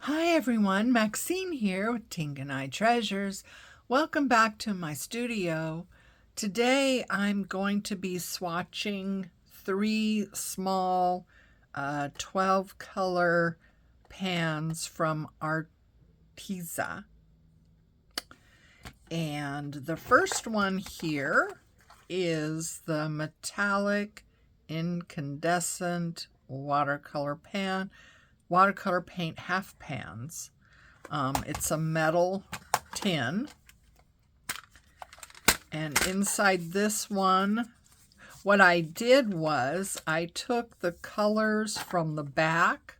Hi everyone, Maxine here with Tink and I Treasures. Welcome back to my studio. Today I'm going to be swatching three small 12 color pans from Arteza. And the first one here is the metallic incandescent watercolor paint half pans. It's a metal tin, and inside this one, what I did was I took the colors from the back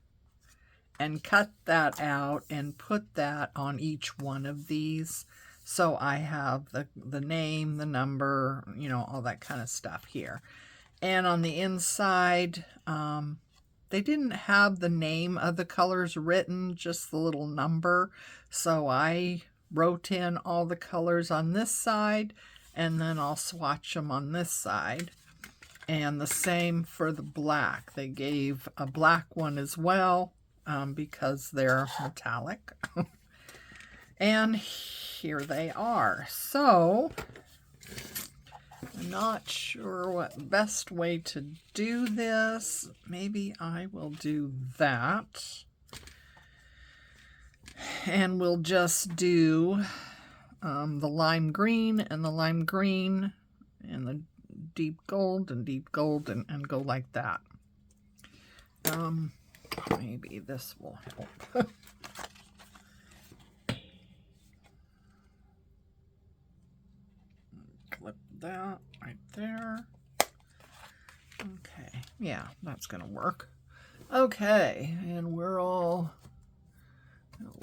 and cut that out and put that on each one of these. So I have the name, the number, all that kind of stuff here. And on the inside, they didn't have the name of the colors written, just the little number. So I wrote in all the colors on this side, and then I'll swatch them on this side. And the same for the black. They gave a black one as well because they're metallic. And here they are. So I'm not sure what best way to do this. Maybe I will do that. And we'll just do the lime green and the lime green and the deep gold and go like that. Maybe this will help. Clip that right there. Okay, yeah, that's gonna work. Okay, and we're all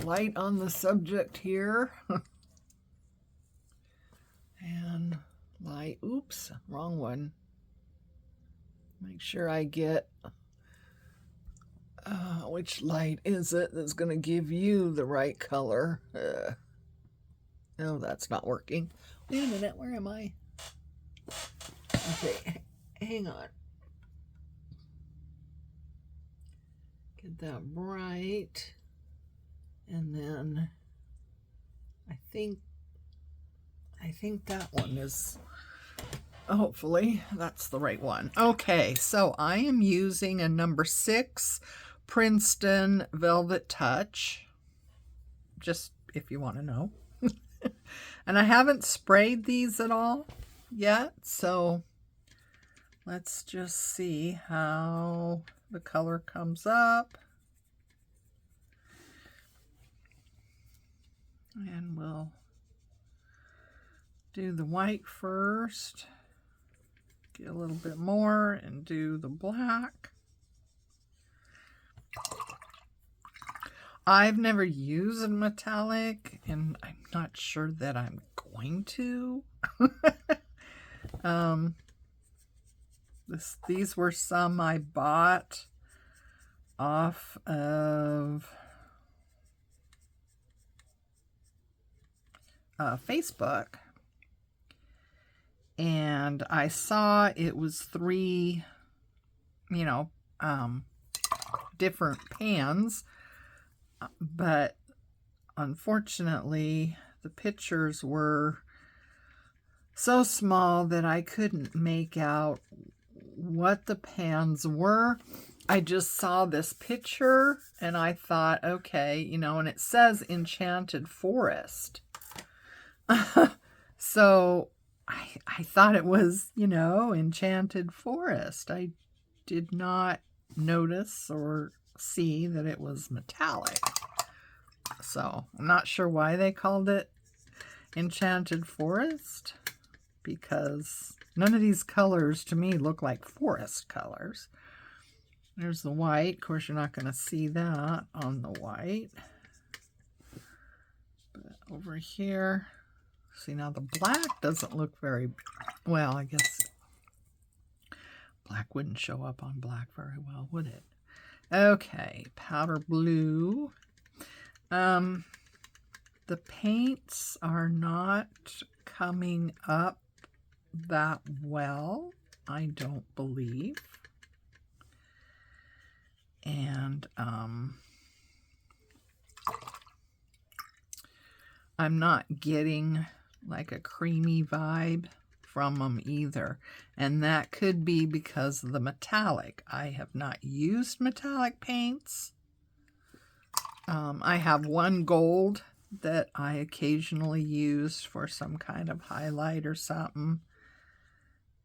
light on the subject here. And light, oops, wrong one. Make sure I get which light is it that's gonna give you the right color. No, that's not working. Wait a minute, where am I? Okay, hang on. Get that bright. And then I think that one is, hopefully that's the right one. Okay, so I am using a number 6 Princeton Velvet Touch, just if you want to know. And I haven't sprayed these at all yet, so let's just see how the color comes up. And we'll do the white first, get a little bit more, and do the black. I've never used a metallic, and I'm not sure that I'm going to. These were some I bought off of Facebook, and I saw it was 3, different pans, but unfortunately the pictures were so small that I couldn't make out what the pans were. I just saw this picture and I thought, okay, and it says Enchanted Forest. So I thought it was, Enchanted Forest. I did not notice or see that it was metallic. So I'm not sure why they called it Enchanted Forest, because none of these colors to me look like forest colors. There's the white. Of course, you're not going to see that on the white. But over here, see, now the black doesn't look very well. I guess black wouldn't show up on black very well, would it? Okay, powder blue. The paints are not coming up that well, I don't believe. And I'm not getting like a creamy vibe from them either. And that could be because of the metallic. I have not used metallic paints. I have one gold that I occasionally use for some kind of highlight or something.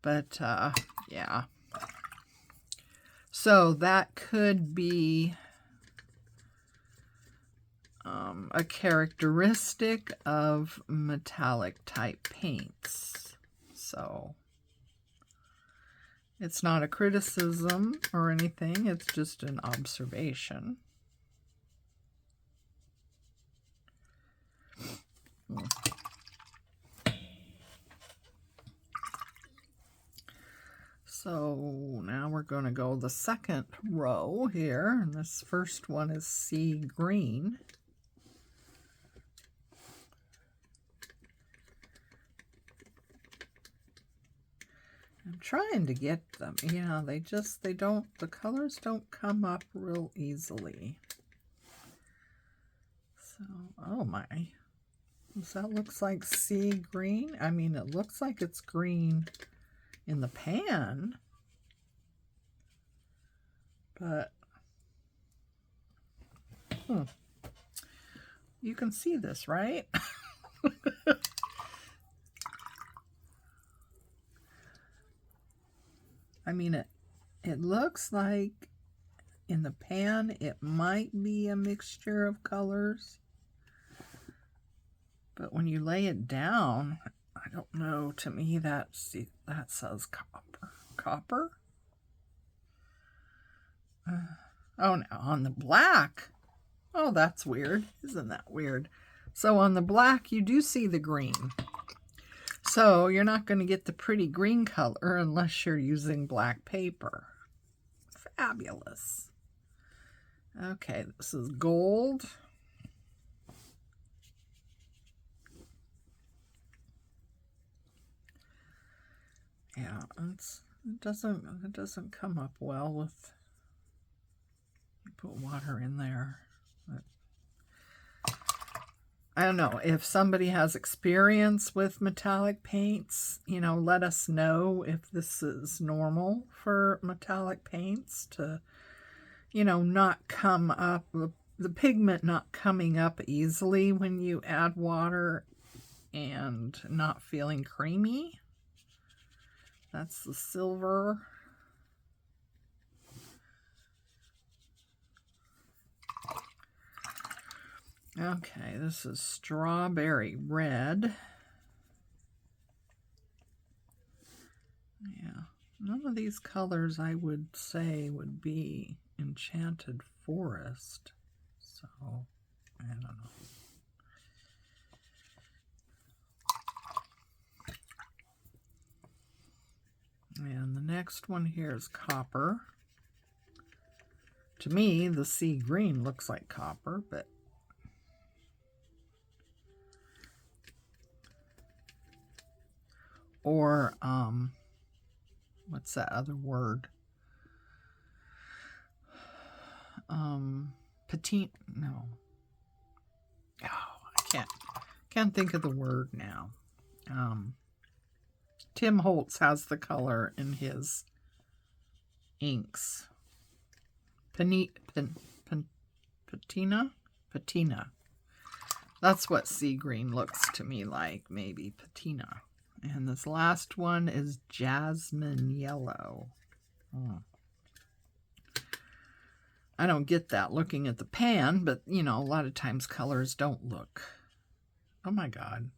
But yeah. So that could be a characteristic of metallic type paints. So it's not a criticism or anything, it's just an observation. So now we're going to go the second row here, and this first one is sea green. I'm trying to get them. Yeah, they don't, the colors don't come up real easily. So, oh my. That looks like sea green. I mean, it looks like it's green in the pan, but you can see this, right? I mean, it looks like in the pan it might be a mixture of colors, but when you lay it down, I don't know, to me that says copper. Copper? Oh, now on the black, oh, that's weird. Isn't that weird? So on the black, you do see the green. So you're not going to get the pretty green color unless you're using black paper. Fabulous. Okay, this is gold. Yeah, it doesn't come up well with, you put water in there. But I don't know, if somebody has experience with metallic paints, you know, let us know if this is normal for metallic paints to, you know, not come up, the pigment not coming up easily when you add water and not feeling creamy. That's the silver. Okay, this is strawberry red. Yeah, none of these colors I would say would be enchanted forest. So, I don't know. And the next one here is copper. To me, the sea green looks like copper, but or what's that other word? Patina, no. Oh, I can't think of the word now. Tim Holtz has the color in his inks. Patina? Patina. That's what sea green looks to me like, maybe patina. And this last one is jasmine yellow. Oh. I don't get that looking at the pan, but, you know, a lot of times colors don't look. Oh my God.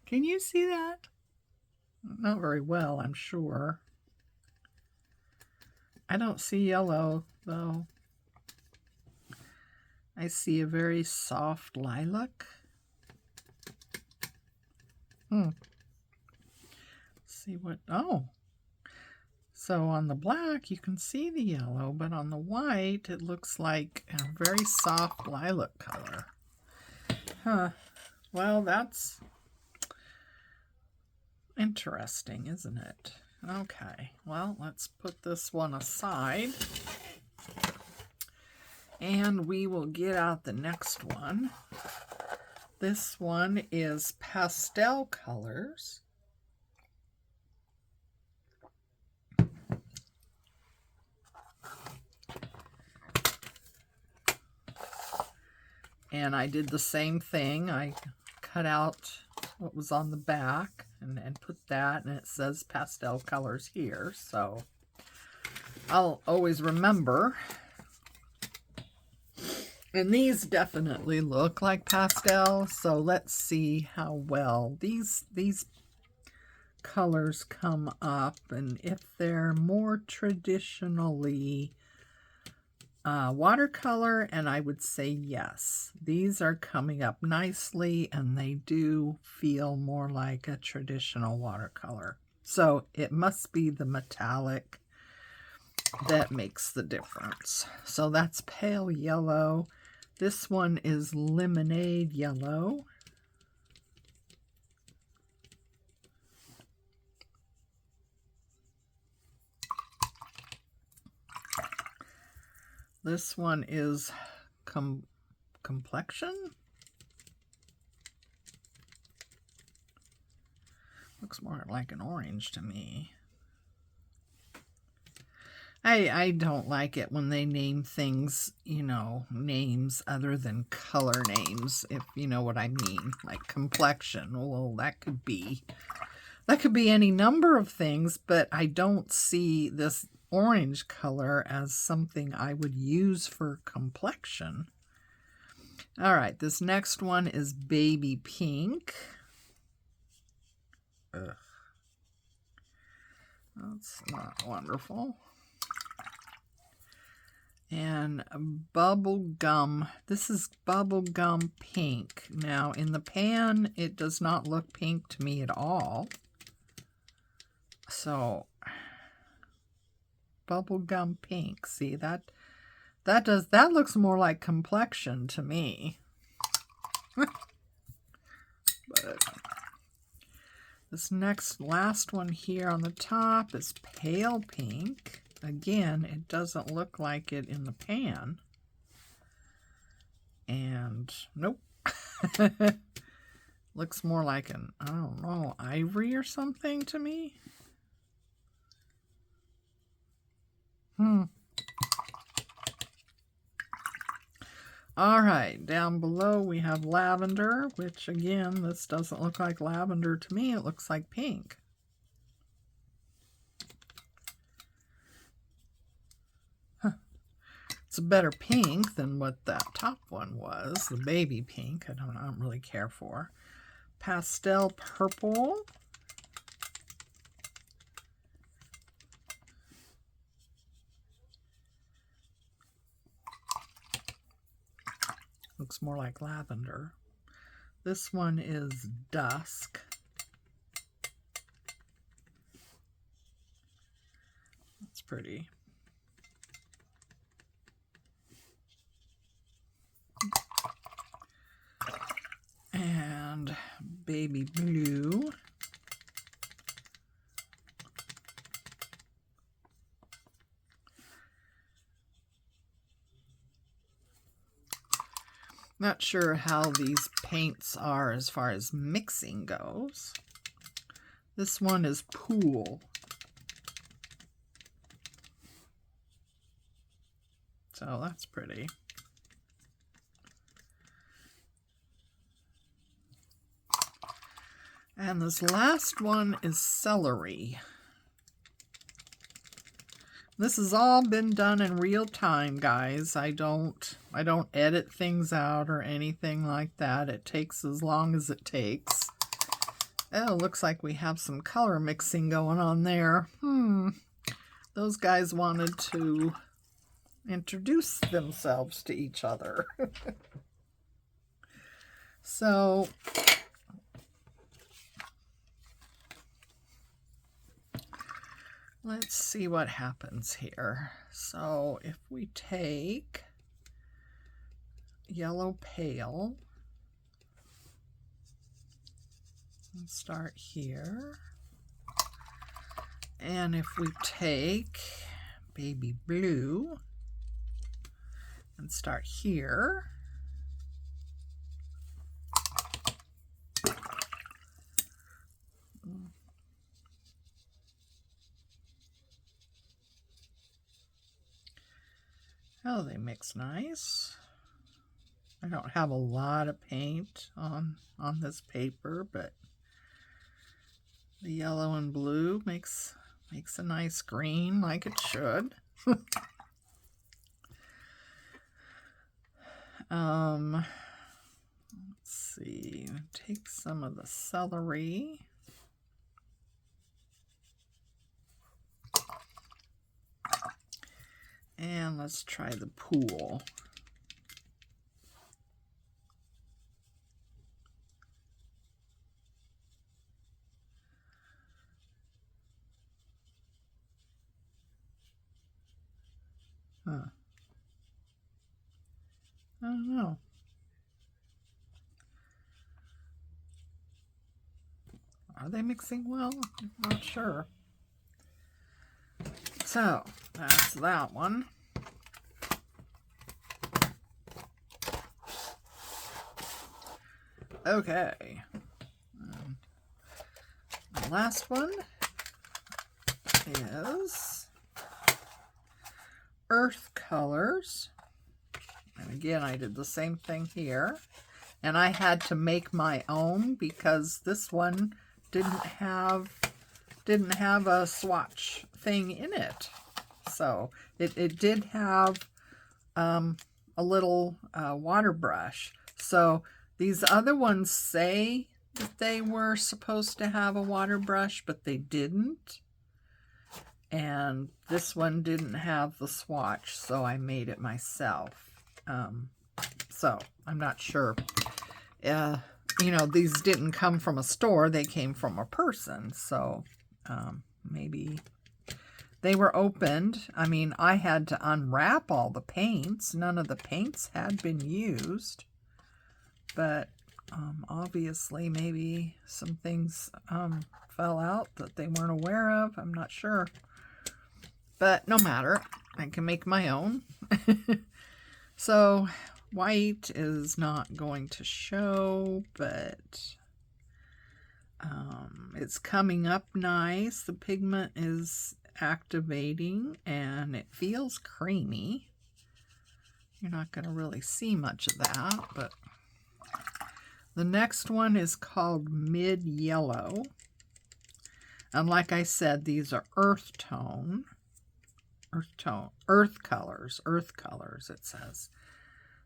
Can you see that? Not very well, I'm sure. I don't see yellow, though. I see a very soft lilac. Let's see what, oh. So on the black, you can see the yellow, but on the white, it looks like a very soft lilac color. Huh. Well, that's interesting, isn't it? Okay, well, let's put this one aside. And we will get out the next one. This one is pastel colors. And I did the same thing. I cut out what was on the back and put that, and it says pastel colors here. So I'll always remember. And these definitely look like pastel. So let's see how well these colors come up, and if they're more traditionally watercolor, and I would say yes. These are coming up nicely, and they do feel more like a traditional watercolor. So it must be the metallic that makes the difference. So that's pale yellow. This one is lemonade yellow. This one is complexion. Looks more like an orange to me. I don't like it when they name things, you know, names other than color names, if you know what I mean. Like complexion. Well, that could be any number of things, but I don't see this orange color as something I would use for complexion. All right, this next one is baby pink. Ugh. That's not wonderful. And bubble gum. This is bubble gum pink. Now, in the pan, it does not look pink to me at all. So bubblegum pink. See, that looks more like complexion to me. But this last one here on the top is pale pink. Again, it doesn't look like it in the pan. And nope. Looks more like an, I don't know, ivory or something to me. All right, down below we have lavender, which again, this doesn't look like lavender to me. It looks like pink. It's a better pink than what that top one was, the baby pink. I don't really care for. Pastel purple. Looks more like lavender. This one is dusk. That's pretty. And baby blue. Not sure how these paints are as far as mixing goes. This one is pool. So that's pretty. And this last one is celery. This has all been done in real time, guys. I don't edit things out or anything like that. It takes as long as it takes. Oh, looks like we have some color mixing going on there. Those guys wanted to introduce themselves to each other. So let's see what happens here. So if we take yellow pale and start here, and if we take baby blue and start here. Oh, they mix nice. I don't have a lot of paint on this paper, but the yellow and blue makes a nice green like it should. Let's see, take some of the celery. And let's try the pool. Huh. I don't know. Are they mixing well? I'm not sure. So, that's that one. Okay. The last one is Earth Colors. And again, I did the same thing here. And I had to make my own because this one didn't have a swatch thing in it. So it did have a little water brush. So these other ones say that they were supposed to have a water brush, but they didn't. And this one didn't have the swatch, so I made it myself. So I'm not sure. You know, these didn't come from a store, they came from a person. So maybe they were opened. I mean, I had to unwrap all the paints. None of the paints had been used. But obviously maybe some things fell out that they weren't aware of. I'm not sure. But no matter, I can make my own. So white is not going to show, but it's coming up nice. The pigment is activating and it feels creamy. You're not going to really see much of that, but the next one is called Mid Yellow. And like I said, these are earth colors, it says.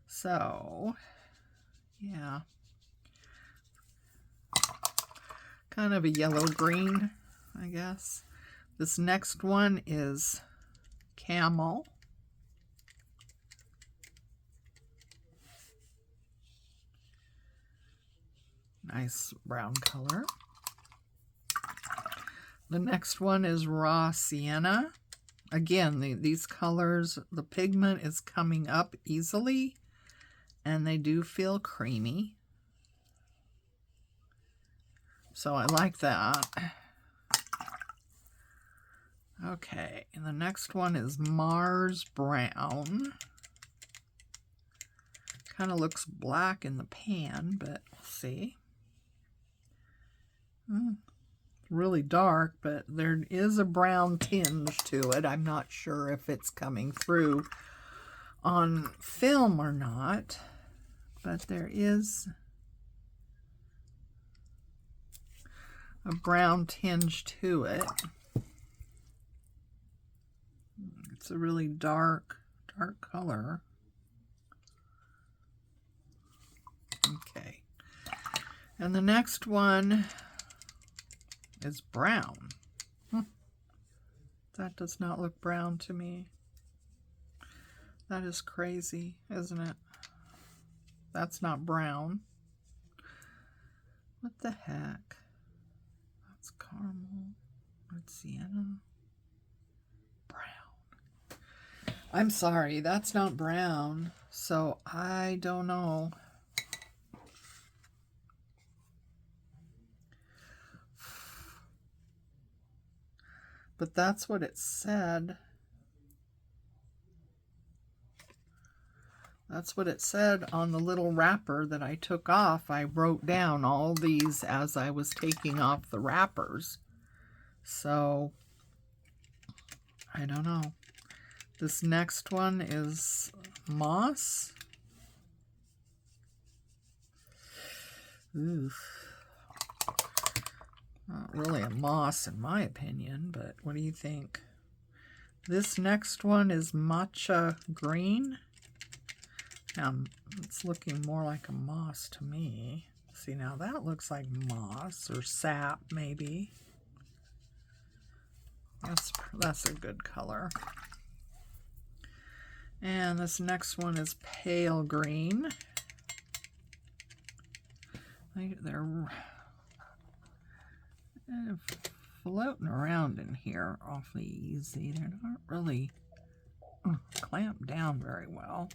So, yeah. Kind of a yellow-green, I guess. This next one is Camel. Nice brown color. The next one is Raw Sienna. Again, these colors, the pigment is coming up easily, and they do feel creamy. So I like that. Okay, and the next one is Mars Brown. Kind of looks black in the pan, but we'll see. Really dark, but there is a brown tinge to it. I'm not sure if it's coming through on film or not, but there is a brown tinge to it. It's a really dark color. Okay. And the next one is brown. That does not look brown to me. That is crazy, isn't it? That's not brown. What the heck? That's caramel. That's sienna. Brown. I'm sorry, that's not brown. So I don't know. But that's what it said. That's what it said on the little wrapper that I took off. I wrote down all these as I was taking off the wrappers. So, I don't know. This next one is moss. Oof. Not really a moss in my opinion, but what do you think? This next one is matcha green. It's looking more like a moss to me. See, now that looks like moss or sap, maybe. That's a good color. And this next one is pale green. They're floating around in here awfully easy. They're not really clamped down very well.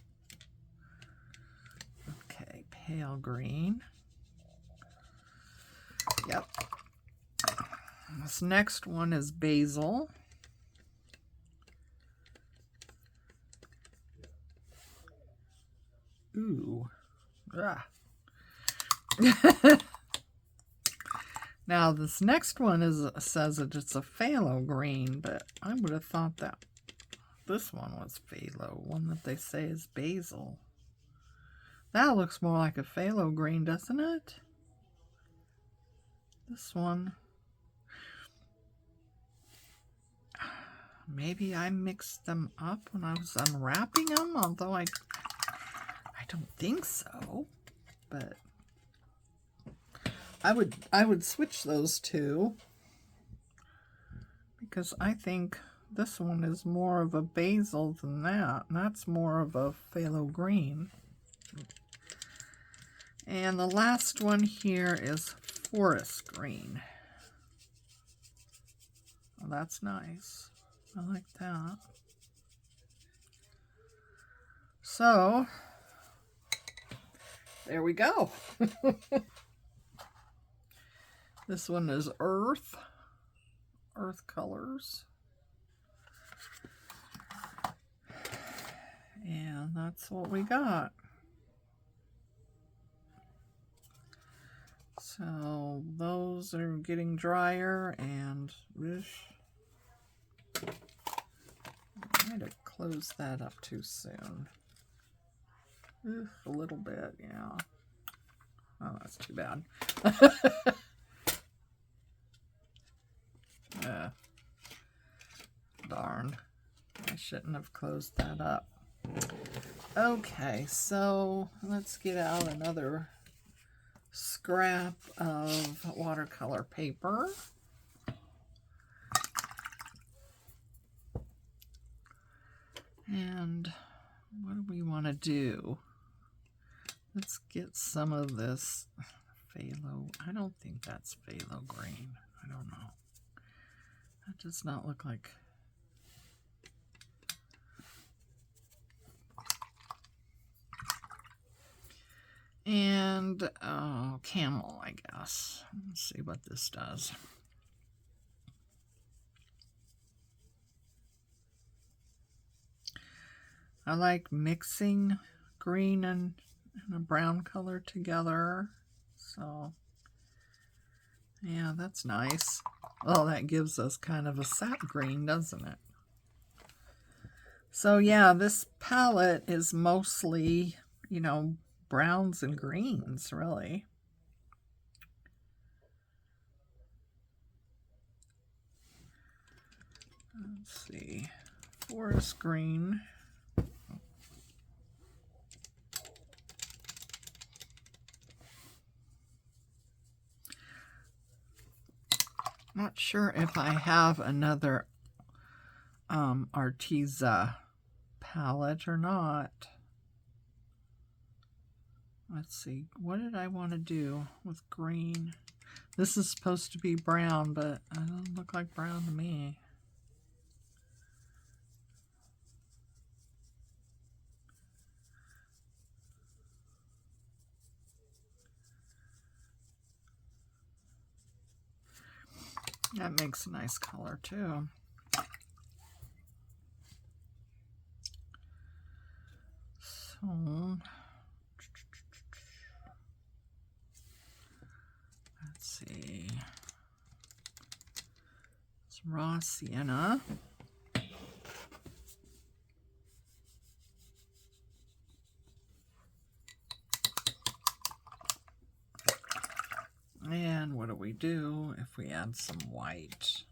Okay, pale green. Yep. This next one is basil. Ooh. Ah. Now this next one says that it's a phthalo green, but I would have thought that this one was phthalo, one that they say is basil. That looks more like a phthalo green, doesn't it? This one. Maybe I mixed them up when I was unwrapping them, although I don't think so. But I would switch those two because I think this one is more of a basil than that, and that's more of a phthalo green. And the last one here is forest green. Oh, that's nice. I like that. So, there we go. This one is earth colors. And that's what we got. So those are getting drier, and I might have closed that up too soon. A little bit, yeah. Oh, that's too bad. Darn. I shouldn't have closed that up. Okay, so let's get out another scrap of watercolor paper. And what do we want to do? Let's get some of this phthalo. I don't think that's phthalo green. I don't know. That does not look like... And camel, I guess. Let's see what this does. I like mixing green and a brown color together. So, yeah, that's nice. Well, that gives us kind of a sap green, doesn't it? So, yeah, this palette is mostly, you know, browns and greens, really. Let's see. Forest green. Not sure if I have another Arteza palette or not. Let's see, what did I want to do with green? This is supposed to be brown, but it doesn't look like brown to me. That makes a nice color too. So, let's see. It's raw sienna. And what do we do if we add some white?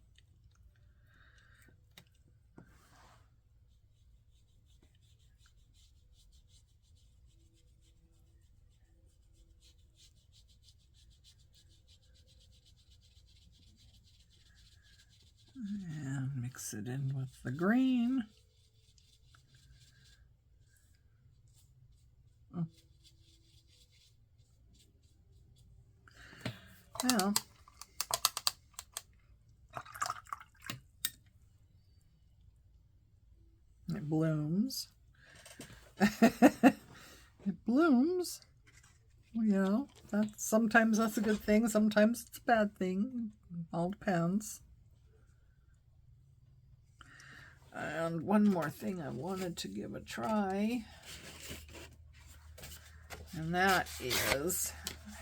And mix it in with the green. Oh. Well, it blooms. It blooms. You know, sometimes that's a good thing, sometimes it's a bad thing. It all depends. And one more thing I wanted to give a try, and that is,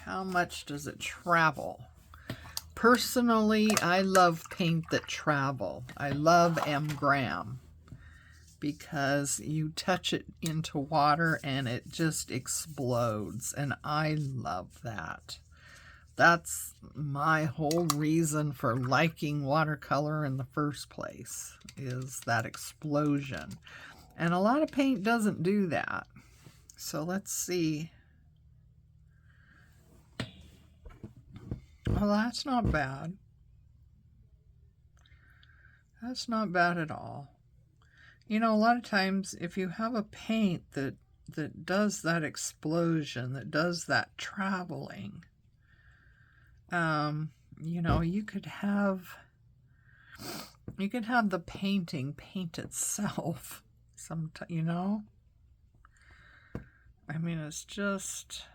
how much does it travel? Personally, I love paint that travel. I love M-gram because you touch it into water and it just explodes, and I love that. That's my whole reason for liking watercolor in the first place, is that explosion. And a lot of paint doesn't do that. So let's see. Well, that's not bad. That's not bad at all. You know, a lot of times if you have a paint that does that explosion, that does that traveling, you know, you could have the painting paint itself sometimes, you know. I mean, it's just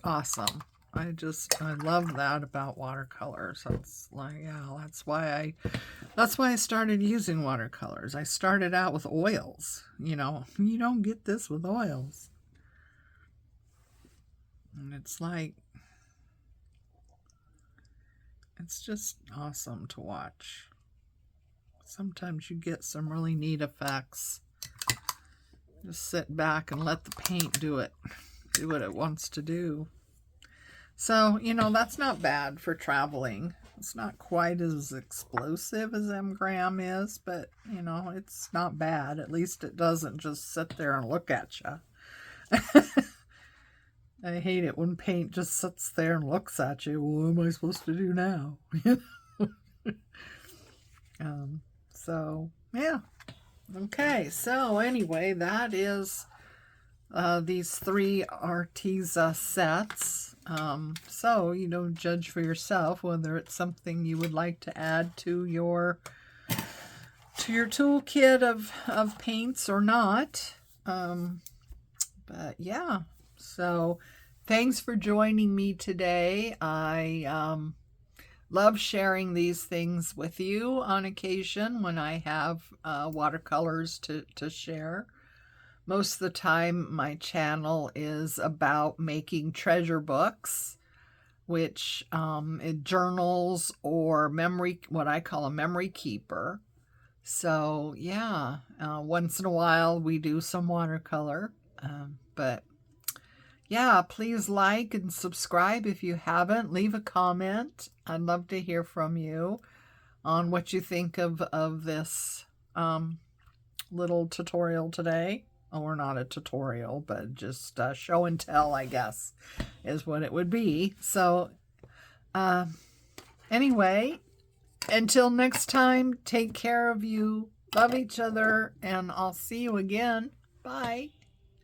awesome. I love that about watercolors. That's like, yeah, that's why I started using watercolors. I started out with oils. You know, you don't get this with oils. And it's like, it's just awesome to watch. Sometimes you get some really neat effects. Just sit back and let the paint do what it wants to do. So, you know, that's not bad for traveling. It's not quite as explosive as M-gram is, but, you know, it's not bad. At least it doesn't just sit there and look at you. I hate it when paint just sits there and looks at you. Well, what am I supposed to do now? So, yeah. Okay, so anyway, that is these 3 Arteza sets. So, you know, judge for yourself whether it's something you would like to add to your toolkit of paints or not. But yeah, so thanks for joining me today. I love sharing these things with you on occasion when I have watercolors to share. Most of the time, my channel is about making treasure books, which journals or what I call a memory keeper. So yeah, once in a while we do some watercolor, but yeah, please like and subscribe if you haven't. Leave a comment. I'd love to hear from you on what you think of this little tutorial today. Or not a tutorial, but just show and tell, I guess, is what it would be. So anyway, until next time, take care of you, love each other, and I'll see you again. Bye.